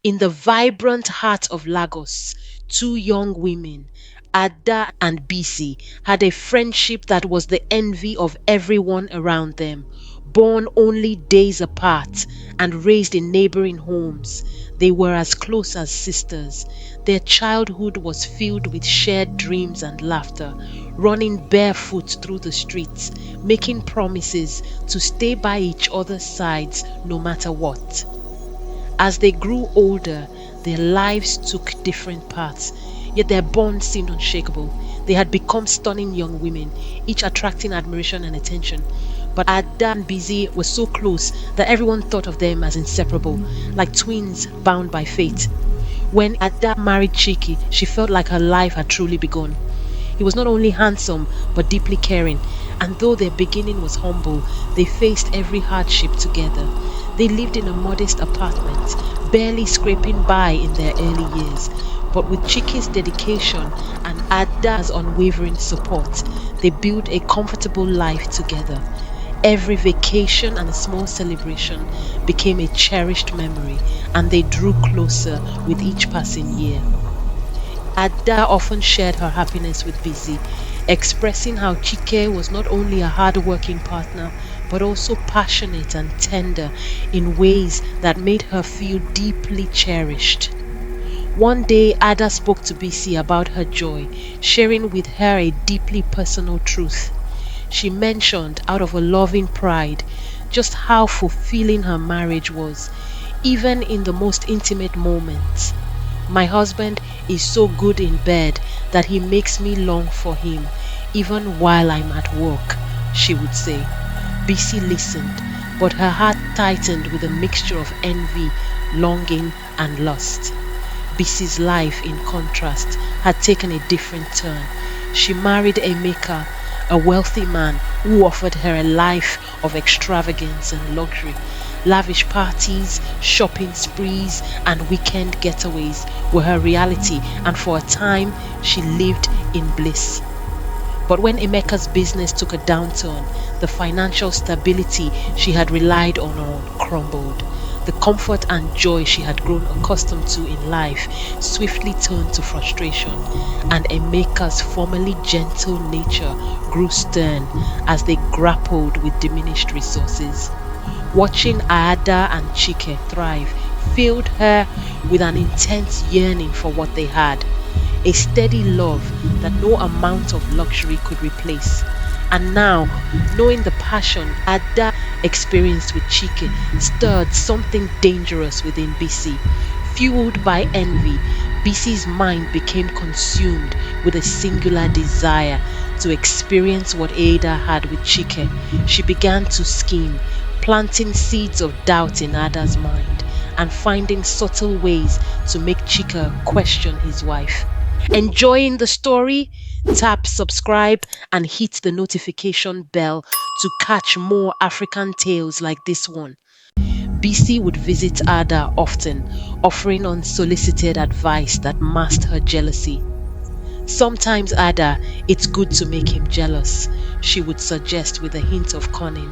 In the vibrant heart of Lagos, two young women, Ada and Bisi, had a friendship that was the envy of everyone around them. Born only days apart and raised in neighboring homes, they were as close as sisters. Their childhood was filled with shared dreams and laughter, running barefoot through the streets, making promises to stay by each other's sides no matter what. As they grew older, their lives took different paths, yet their bond seemed unshakable. They had become stunning young women, each attracting admiration and attention. But Ada and Busy were so close that everyone thought of them as inseparable, like twins bound by fate. When Ada married Chiki, she felt like her life had truly begun. He was not only handsome but deeply caring, and though their beginning was humble, they faced every hardship together. They lived in a modest apartment, barely scraping by in their early years. But with Chiki's dedication and Ada's unwavering support, they built a comfortable life together. Every vacation and small celebration became a cherished memory, and they drew closer with each passing year. Ada often shared her happiness with Bisi, expressing how Chike was not only a hard-working partner but also passionate and tender in ways that made her feel deeply cherished. One day, Ada spoke to Bisi about her joy, sharing with her a deeply personal truth. She mentioned, out of a loving pride, just how fulfilling her marriage was, even in the most intimate moments. My husband is so good in bed that he makes me long for him, even while I'm at work, she would say. Bisi listened, but her heart tightened with a mixture of envy, longing, and lust. Bisi's life, in contrast, had taken a different turn. She married Emeka, a wealthy man who offered her a life of extravagance and luxury. Lavish parties, shopping sprees, and weekend getaways were her reality, and for a time she lived in bliss. But when Emeka's business took a downturn, the financial stability she had relied on crumbled. The comfort and joy she had grown accustomed to in life swiftly turned to frustration, and Emeka's formerly gentle nature grew stern as they grappled with diminished resources. Watching Ada and Chike thrive filled her with an intense yearning for what they had, a steady love that no amount of luxury could replace. And now, knowing the passion Ada experienced with Chike stirred something dangerous within Bisi. Fueled by envy, Bisi's mind became consumed with a singular desire to experience what Ada had with Chike. She began to scheme, planting seeds of doubt in Ada's mind and finding subtle ways to make Chike question his wife. Enjoying the story? Tap subscribe and hit the notification bell to catch more African tales like this one. Bisi would visit Ada often, offering unsolicited advice that masked her jealousy. Sometimes, Ada, it's good to make him jealous, she would suggest with a hint of cunning.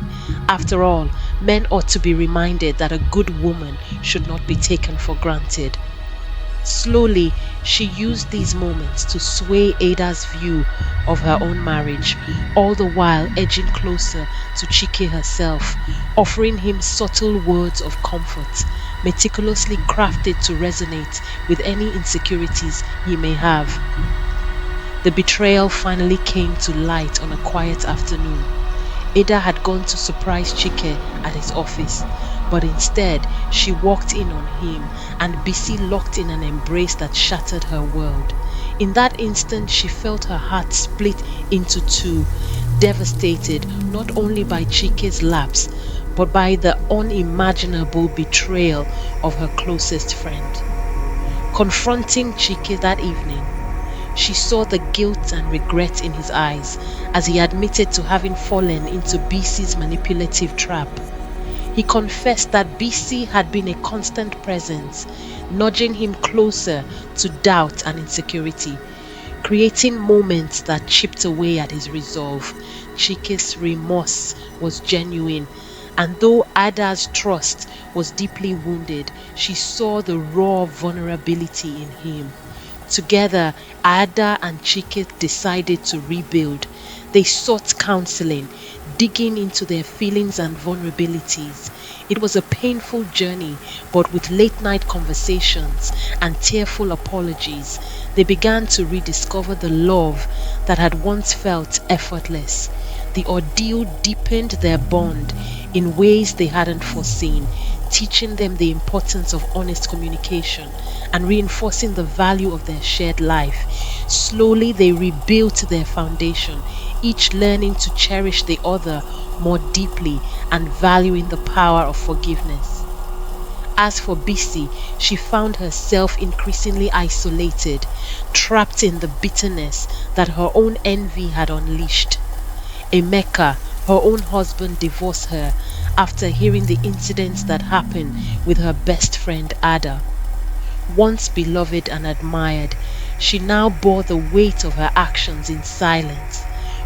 After all, men ought to be reminded that a good woman should not be taken for granted. Slowly, she used these moments to sway Ada's view of her own marriage, all the while edging closer to Chike herself, offering him subtle words of comfort, meticulously crafted to resonate with any insecurities he may have. The betrayal finally came to light on a quiet afternoon. Ada had gone to surprise Chike at his office, but instead she walked in on him and Bisi locked in an embrace that shattered her world. In that instant she felt her heart split into two, devastated not only by Chike's lapse, but by the unimaginable betrayal of her closest friend. Confronting Chike that evening, she saw the guilt and regret in his eyes as he admitted to having fallen into Bisi's manipulative trap. He confessed that Bisi had been a constant presence, nudging him closer to doubt and insecurity, creating moments that chipped away at his resolve. Chike's remorse was genuine, And though Ada's trust was deeply wounded, she saw the raw vulnerability in him. Together, Ada and Chike decided to rebuild. They sought counseling, digging into their feelings and vulnerabilities. It was a painful journey, but with late night conversations and tearful apologies, they began to rediscover the love that had once felt effortless. The ordeal deepened their bond in ways they hadn't foreseen, teaching them the importance of honest communication and reinforcing the value of their shared life. Slowly, they rebuilt their foundation, each learning to cherish the other more deeply and valuing the power of forgiveness. As for Bisi, she found herself increasingly isolated, trapped in the bitterness that her own envy had unleashed. Emeka, her own husband, divorced her after hearing the incidents that happened with her best friend Ada. Once beloved and admired, she now bore the weight of her actions in silence,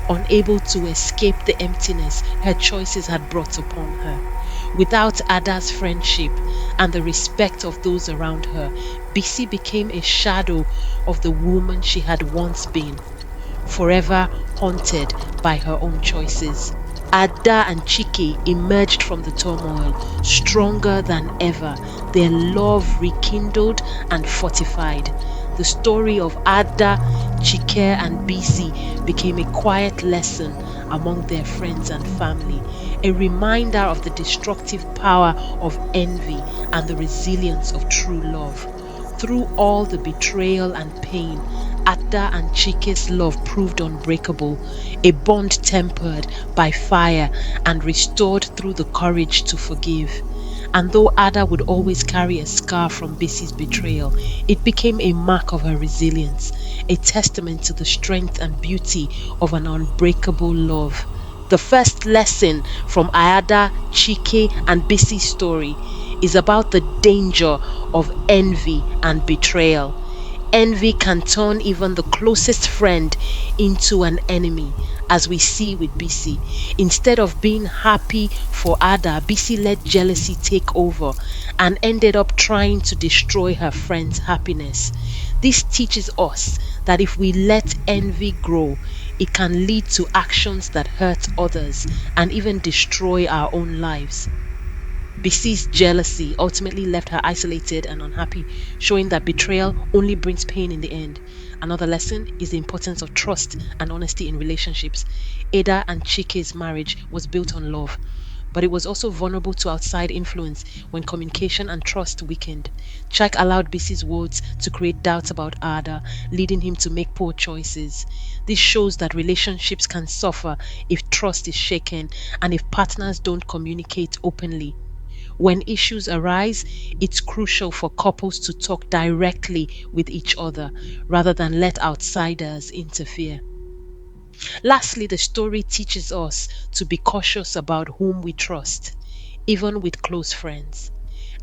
unable to escape the emptiness her choices had brought upon her. Without Ada's friendship and the respect of those around her, Bisi became a shadow of the woman she had once been, forever haunted by her own choices. Ada and Chike emerged from the turmoil stronger than ever, their love rekindled and fortified. The story of Ada, Chike, and Bisi became a quiet lesson among their friends and family, a reminder of the destructive power of envy and the resilience of true love. Through all the betrayal and pain, Ada and Chike's love proved unbreakable, a bond tempered by fire and restored through the courage to forgive. And though Ada would always carry a scar from Bisi's betrayal, it became a mark of her resilience, a testament to the strength and beauty of an unbreakable love. The first lesson from Ada, Chike, and Bisi's story is about the danger of envy and betrayal. Envy can turn even the closest friend into an enemy, as we see with Bisi. Instead of being happy for Ada, Bisi let jealousy take over and ended up trying to destroy her friend's happiness. This teaches us that if we let envy grow, it can lead to actions that hurt others and even destroy our own lives. Bisi's jealousy ultimately left her isolated and unhappy, showing that betrayal only brings pain in the end. Another lesson is the importance of trust and honesty in relationships. Ada and Chike's marriage was built on love, but it was also vulnerable to outside influence when communication and trust weakened. Chike allowed Bisi's words to create doubts about Ada, leading him to make poor choices. This shows that relationships can suffer if trust is shaken and if partners don't communicate openly. When issues arise, it's crucial for couples to talk directly with each other rather than let outsiders interfere. Lastly, the story teaches us to be cautious about whom we trust, even with close friends.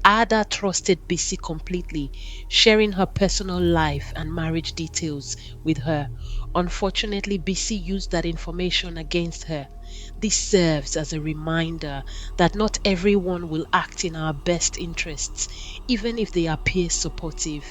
Ada trusted Bisi completely, sharing her personal life and marriage details with her. Unfortunately, Bisi used that information against her. This serves as a reminder that not everyone will act in our best interests, even if they appear supportive.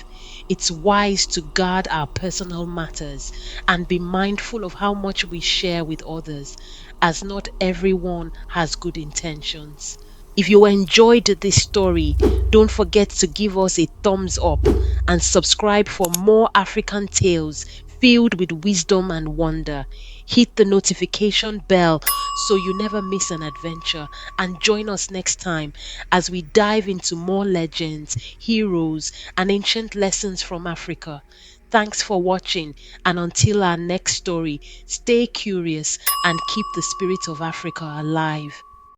It's wise to guard our personal matters and be mindful of how much we share with others, as not everyone has good intentions. If you enjoyed this story, don't forget to give us a thumbs up and subscribe for more African tales filled with wisdom and wonder. Hit the notification bell so you never miss an adventure, and join us next time as we dive into more legends, heroes, and ancient lessons from Africa. Thanks for watching, and until our next story, stay curious and keep the spirit of Africa alive.